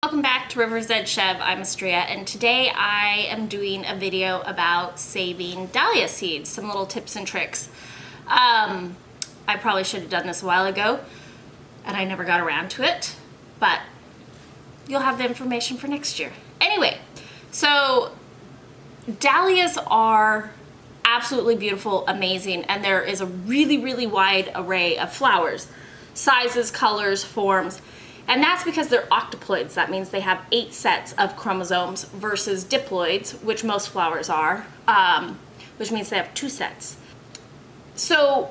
Welcome back to River's Edge Chev. I'm Astria, and today I am doing a video about saving dahlia seeds, some little tips and tricks. I probably should have done this a while ago, and I never got around to it, but you'll have the information for next year. Anyway, so dahlias are absolutely beautiful, amazing, and there is a really wide array of flowers, sizes, colors, forms. And that's because they're octoploids. That means they have 8 sets of chromosomes versus diploids, which most flowers are, which means they have 2 sets. So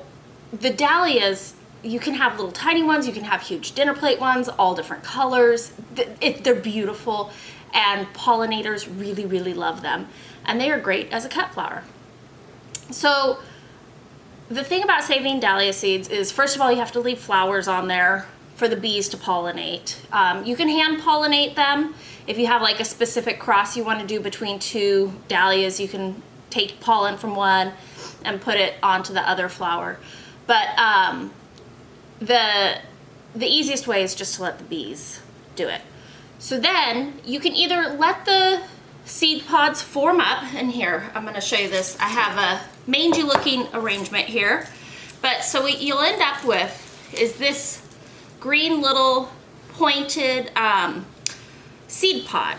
the dahlias, you can have little tiny ones, you can have huge dinner plate ones, all different colors. They're beautiful, and pollinators really love them. And they are great as a cut flower. So the thing about saving dahlia seeds is, first of all, you have to leave flowers on there for the bees to pollinate. You can hand pollinate them. If you have like a specific cross you want to do between 2 dahlias, you can take pollen from one and put it onto the other flower. But the easiest way is just to let the bees do it. So then you can either let the seed pods form up, and here, I'm gonna show you this. I have a mangy looking arrangement here. But so what you'll end up with is this green little pointed seed pod.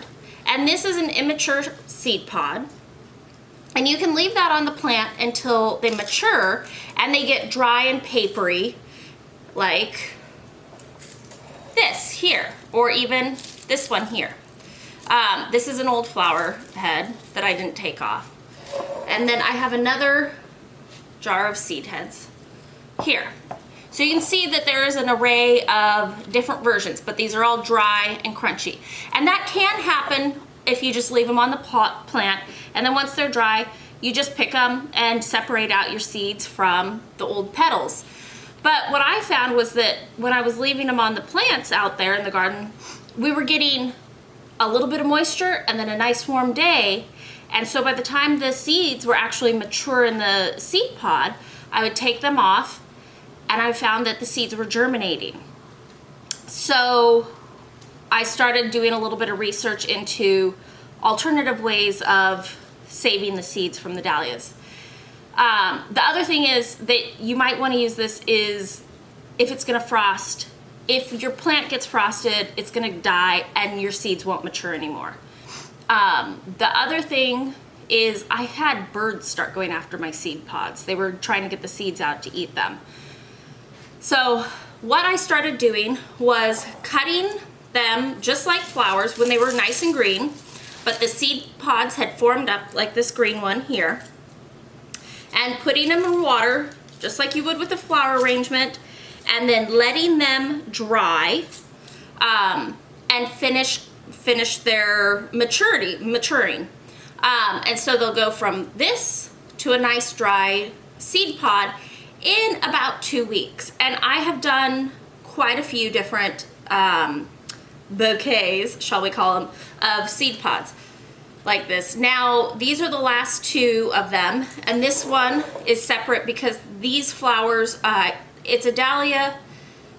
And this is an immature seed pod. And you can leave that on the plant until they mature and they get dry and papery, like this here, or even this one here. This is an old flower head that I didn't take off. And then I have another jar of seed heads here. So you can see that there is an array of different versions, but these are all dry and crunchy. And that can happen if you just leave them on the plant, and then once they're dry, you just pick them and separate out your seeds from the old petals. But what I found was that when I was leaving them on the plants out there in the garden, we were getting a little bit of moisture and then a nice warm day. And so by the time the seeds were actually mature in the seed pod, I would take them off, and I found that the seeds were germinating. So I started doing a little bit of research into alternative ways of saving the seeds from the dahlias. The other thing is that you might want to use this is if it's going to frost. If your plant gets frosted, it's going to die and your seeds won't mature anymore. The other thing is I had birds start going after my seed pods. They were trying to get the seeds out to eat them. So what I started doing was cutting them just like flowers when they were nice and green, but the seed pods had formed up like this green one here, and putting them in water just like you would with a flower arrangement, and then letting them dry and finish their maturing. And so they'll go from this to a nice dry seed pod in about 2 weeks. And I have done quite a few different bouquets, shall we call them, of seed pods like this. Now, these are the last 2 of them, and this one is separate because these flowers, it's a dahlia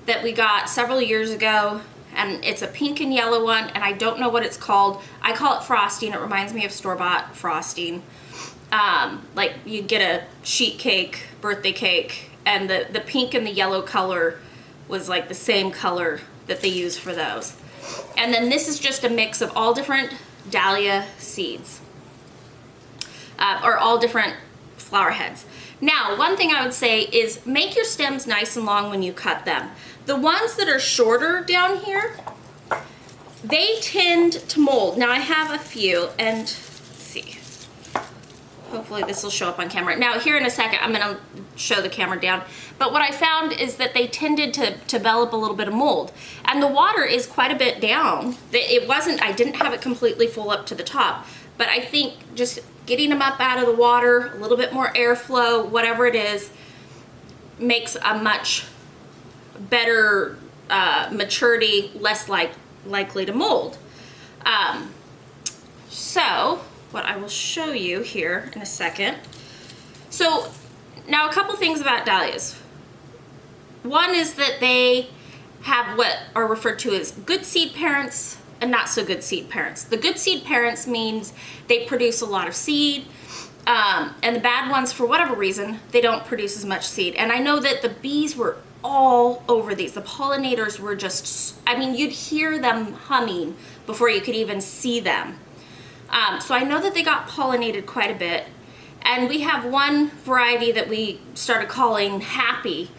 that we got several years ago, and it's a pink and yellow one, and I don't know what it's called. I call it frosting. It reminds me of store-bought frosting. Like you get a sheet cake, birthday cake, and the pink and the yellow color was like the same color that they use for those. And then this is just a mix of all different dahlia seeds, or all different flower heads. Now, one thing I would say is make your stems nice and long when you cut them. The ones that are shorter down here, they tend to mold. Now I have a few, and let's see. Hopefully this will show up on camera. Now here in a second, I'm gonna show the camera down. But what I found is that they tended to develop a little bit of mold. And the water is quite a bit down. I didn't have it completely full up to the top. But I think just getting them up out of the water, a little bit more airflow, whatever it is, makes a much better maturity, less likely to mold. So what I will show you here in a second. So now a couple things about dahlias. One is that they have what are referred to as good seed parents not so good seed parents. The good seed parents means they produce a lot of seed, and the bad ones, for whatever reason, they don't produce as much seed. And I know that the bees were all over these. The pollinators were just, I mean, you'd hear them humming before you could even see them. So I know that they got pollinated quite a bit. And we have one variety that we started calling Happy.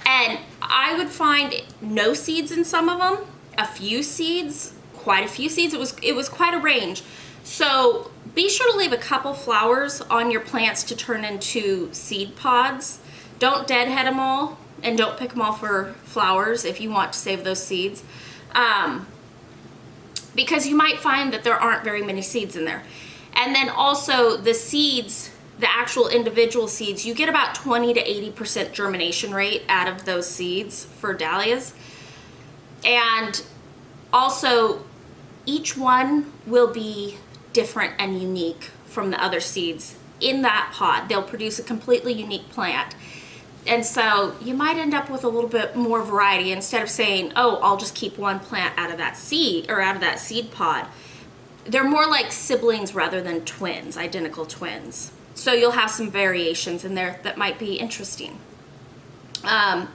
And I would find no seeds in some of them, a few seeds, quite a few seeds. It was quite a range. So be sure to leave a couple flowers on your plants to turn into seed pods. Don't deadhead them all, and don't pick them all for flowers if you want to save those seeds. Because you might find that there aren't very many seeds in there. And then also the seeds, the actual individual seeds, you get about 20 to 80% germination rate out of those seeds for dahlias. And also each one will be different and unique from the other seeds in that pod. They'll produce a completely unique plant. And so you might end up with a little bit more variety instead of saying, oh, I'll just keep one plant out of that seed or out of that seed pod. They're more like siblings rather than twins, identical twins. So you'll have some variations in there that might be interesting. And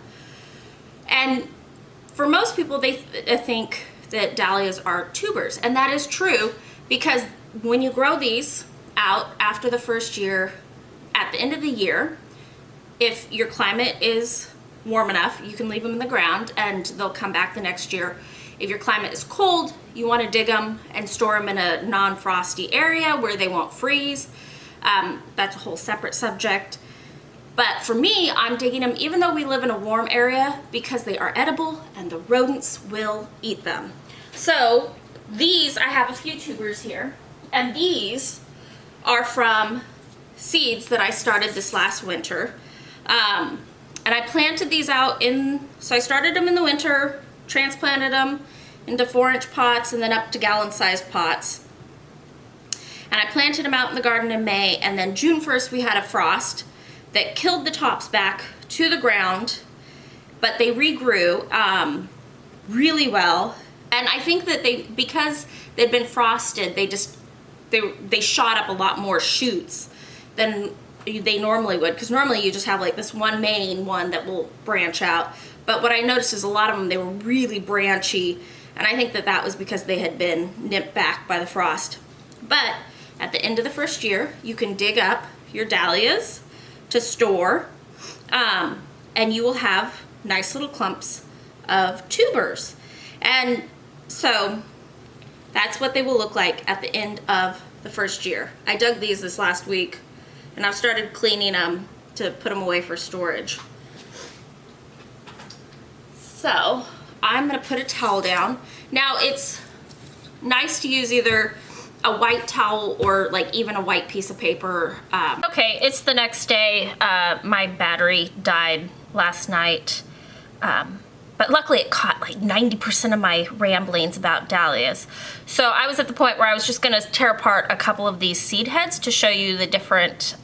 for most people, they think that dahlias are tubers, and that is true because when you grow these out after the first year, at the end of the year, if your climate is warm enough, you can leave them in the ground and they'll come back the next year. If your climate is cold, you want to dig them and store them in a non-frosty area where they won't freeze. That's a whole separate subject. But for me, I'm digging them even though we live in a warm area because they are edible and the rodents will eat them. So these, I have a few tubers here, and these are from seeds that I started this last winter. And I planted these out so I started them in the winter, transplanted them into 4-inch pots and then up to gallon-sized pots. And I planted them out in the garden in May, and then June 1st we had a frost that killed the tops back to the ground, but they regrew really well. And I think that because they'd been frosted, they shot up a lot more shoots than they normally would, because normally you just have like this one main one that will branch out. But what I noticed is a lot of them, they were really branchy, and I think that that was because they had been nipped back by the frost. But at the end of the first year, you can dig up your dahlias to store, and you will have nice little clumps of tubers. And so that's what they will look like at the end of the first year. I dug these this last week, and I've started cleaning them to put them away for storage. So I'm gonna put a towel down. Now it's nice to use either a white towel or like even a white piece of paper. Okay, it's the next day. My battery died last night, but luckily it caught like 90% of my ramblings about dahlias. So I was at the point where I was just gonna tear apart a couple of these seed heads to show you the different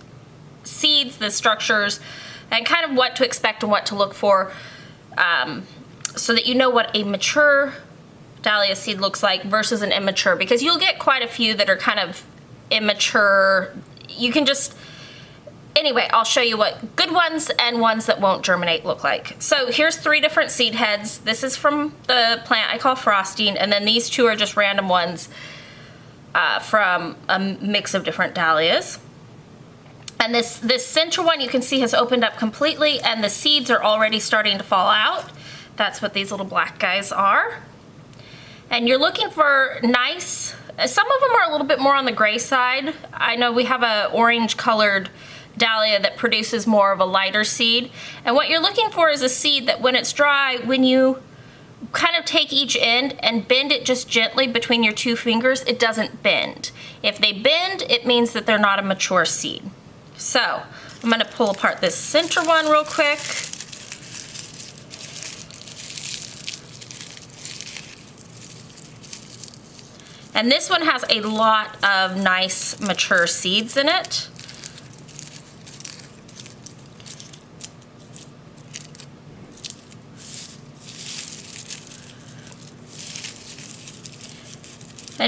seeds, the structures, and kind of what to expect and what to look for, so that you know what a mature dahlia seed looks like versus an immature, because you'll get quite a few that are kind of immature. You can just, anyway, I'll show you what good ones and ones that won't germinate look like. So here's 3 different seed heads. This is from the plant I call Frosting, and then these 2 are just random ones from a mix of different dahlias. And this center one you can see has opened up completely, and the seeds are already starting to fall out. That's what these little black guys are. And you're looking for nice, some of them are a little bit more on the gray side. I know we have a orange colored dahlia that produces more of a lighter seed. And what you're looking for is a seed that when it's dry, when you kind of take each end and bend it just gently between your 2 fingers, it doesn't bend. If they bend, it means that they're not a mature seed. So I'm gonna pull apart this center one real quick. And this one has a lot of nice mature seeds in it.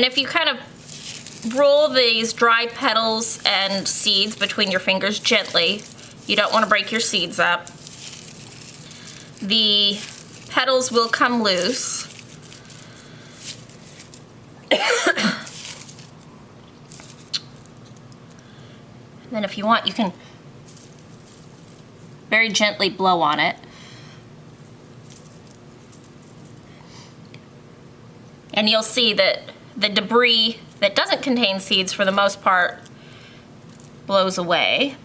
And if you kind of roll these dry petals and seeds between your fingers gently, you don't want to break your seeds up, the petals will come loose. And then if you want, you can very gently blow on it. And you'll see that the debris that doesn't contain seeds, for the most part, blows away.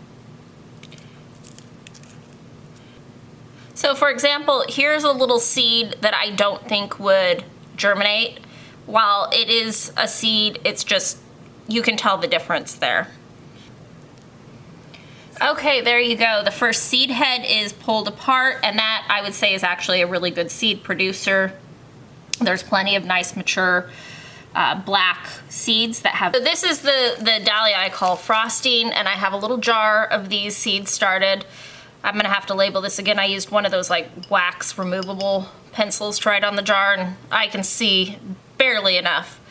So for example, here's a little seed that I don't think would germinate. While it is a seed, it's just, you can tell the difference there. Okay, there you go. The first seed head is pulled apart, and that, I would say, is actually a really good seed producer. There's plenty of nice mature black seeds that have. So this is the dahlia I call frosting, and I have a little jar of these seeds started. I'm gonna have to label this again. I used one of those like wax removable pencils to write on the jar, and I can see barely enough.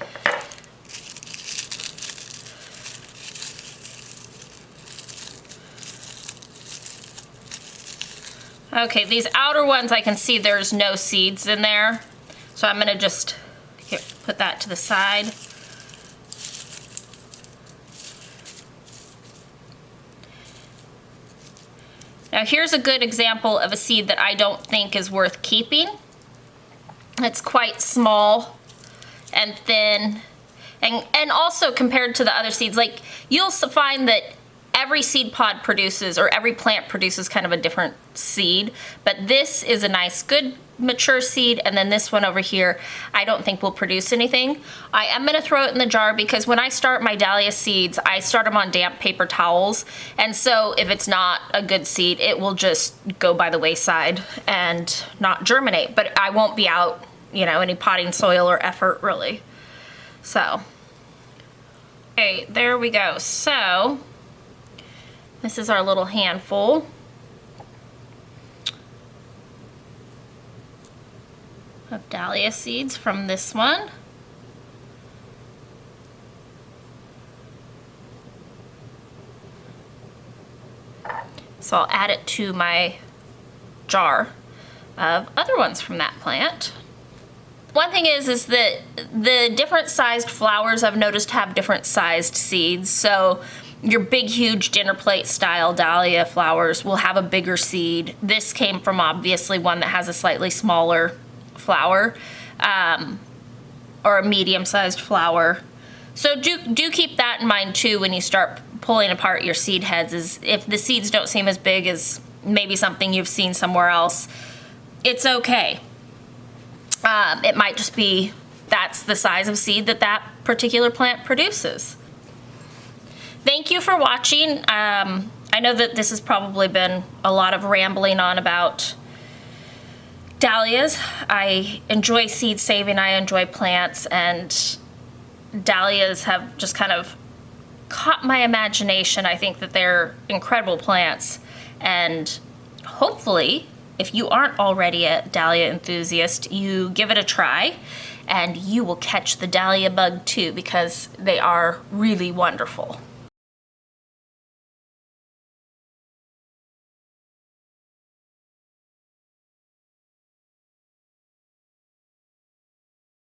Okay, these outer ones I can see there's no seeds in there. So I'm gonna just here, put that to the side. Now here's a good example of a seed that I don't think is worth keeping. It's quite small and thin, and also compared to the other seeds, like you'll find that every seed pod produces, or every plant produces kind of a different seed, but this is a nice good mature seed, and then this one over here I don't think will produce anything. I am going to throw it in the jar because when I start my dahlia seeds, I start them on damp paper towels, and so if it's not a good seed, it will just go by the wayside and not germinate, but I won't be out, you know, any potting soil or effort really. So, okay, there we go. So this is our little handful. Of dahlia seeds from this one. So I'll add it to my jar of other ones from that plant. One thing is that the different sized flowers I've noticed have different sized seeds. So your big, huge dinner plate style dahlia flowers will have a bigger seed. This came from obviously one that has a slightly smaller flower, or a medium-sized flower. So do keep that in mind too when you start pulling apart your seed heads, is if the seeds don't seem as big as maybe something you've seen somewhere else, it's okay. It might just be that's the size of seed that that particular plant produces. Thank you for watching. I know that this has probably been a lot of rambling on about dahlias. I enjoy seed saving, I enjoy plants, and dahlias have just kind of caught my imagination. I think that they're incredible plants, and hopefully, if you aren't already a dahlia enthusiast, you give it a try, and you will catch the dahlia bug too, because they are really wonderful.